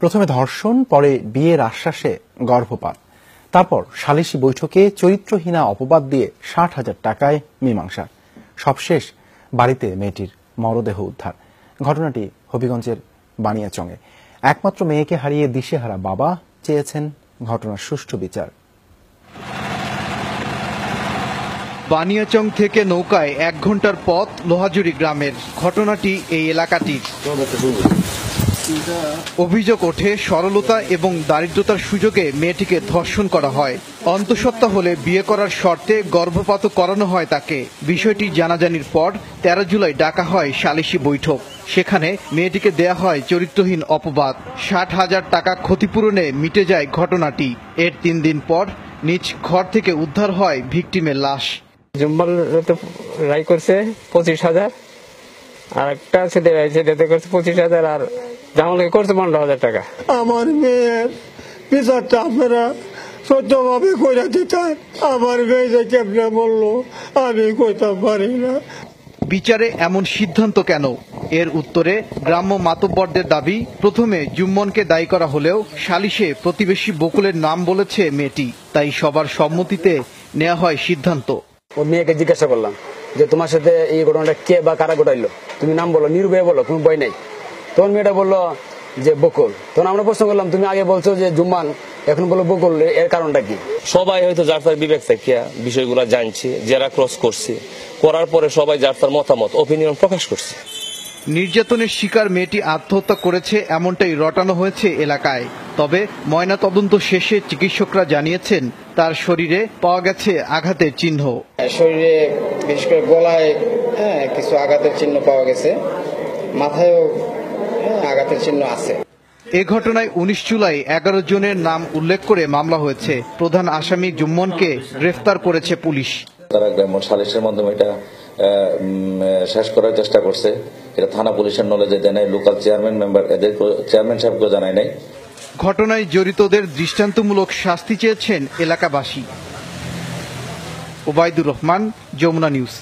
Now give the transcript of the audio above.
প্রথমে ধর্ষণ, পরে বিয়ের আশ্বাসে গর্ভপাত, তারপর সালিসি বৈঠকে চরিত্রহীনা অপবাদ দিয়ে ৬০,০০০ টাকায় মীমাংসা। সবশেষ বাড়িতে মেয়েটির মরদেহ উদ্ধার। ঘটনাটি হবিগঞ্জের বানিয়াচংয়ে। একমাত্র মেয়েকে হারিয়ে দিশেহারা বাবা চেয়েছেন ঘটনার সুষ্ঠু বিচার। বানিয়াচং থেকে নৌকায় ১ ঘন্টার পথ লোহাজুড়ি গ্রামের। ঘটনাটি এই এলাকাটির। অভিযোগ ওঠে সরলতা এবং দারিদ্রতার সুযোগে মেয়েটিকে ধর্ষণ করা হয়। অন্তঃসত্ত্বা হলে বিয়ে করার শর্তে গর্ভপাত করানো হয় তাকে। বিষয়টি জানাজানির পর ১৩ জুলাই ডাকা হয় সালিসি বৈঠক। সেখানে মেয়েটিকে দেয়া হয় চরিত্রহীন অপবাদ। ৬০,০০০ টাকা ক্ষতিপূরণে মিটে যায় ঘটনাটি। এর ৩ দিন পর নিজ ঘর থেকে উদ্ধার হয় ভিকটিমের লাশ। জুম্বাল রায় করছে ২৫,০০০, আর একটা ছেলে করছে ২৫,০০০, আর জামালকে করছে ১৫,০০০ টাকা। আমার মেয়ের বিচারটা আপনারা সত্যভাবে করে দিতেন। আমার মেয়ে যে কেমনে বললো আমি কইতে পারি না। বিচারে এমন সিদ্ধান্ত কেন? এর উত্তরে গ্রাম্য মাতব্বরদের দাবি, প্রথমে জুম্মনকে দায়ী করা হলেও সালিশে প্রতিবেশী বকুলের নাম বলেছে মেয়েটি, তাই সবার সম্মতিতে নেওয়া হয় সিদ্ধান্ত। ওর মেয়েকে জিজ্ঞাসা করলাম যে তোমার সাথে এই ঘটনাটা কে বা কারা ঘটাইলো, তুমি নাম বলো, নির্ভয়ে বলো, কোনো ভয় নেই। তখন মেয়েটা বললো যে বকুল। তখন আমরা প্রশ্ন করলাম তুমি আগে বলছো যে জুম্মান, এখন বলো বকুল, এর কারণটা কি? সবাই হয়তো যার তার বিবেক থেকে বিষয়গুলো জানছি, যারা ক্রস করছি, করার পরে সবাই যার তার মতামত ওপিনিয়ন প্রকাশ করছে। নির্যাতনের শিকার মেয়েটি আত্মহত্যা করেছে এমনটাই রটানো হয়েছে এলাকায়। তবে ময়নাতদন্ত শেষে চিকিৎসকরা জানিয়েছেন তার শরীরে পাওয়া গেছে আঘাতের চিহ্ন। শরীরে বিশেষ করে গলায় কিছু আঘাতের চিহ্ন পাওয়া গেছে, মাথায়ও আঘাতের চিহ্ন আছে। এ ঘটনায় ১৯ জুলাই ১১ জনের নাম উল্লেখ করে মামলা হয়েছে। প্রধান আসামি জুম্মনকে গ্রেফতার করেছে পুলিশ। তারা গ্রাম্য সালিসের মাধ্যমে এটা শেষ করার চেষ্টা করছে। এটা থানা পুলিশের নলেজে দেয় নাই, লোকাল চেয়ারম্যান মেম্বার এদের চেয়ারম্যান সাহেবকে জানায় নাই। ঘটনায় জড়িতদের দৃষ্টান্তমূলক শাস্তি চেয়েছেন এলাকাবাসী। ওবায়দুর রহমান, যমুনা নিউজ।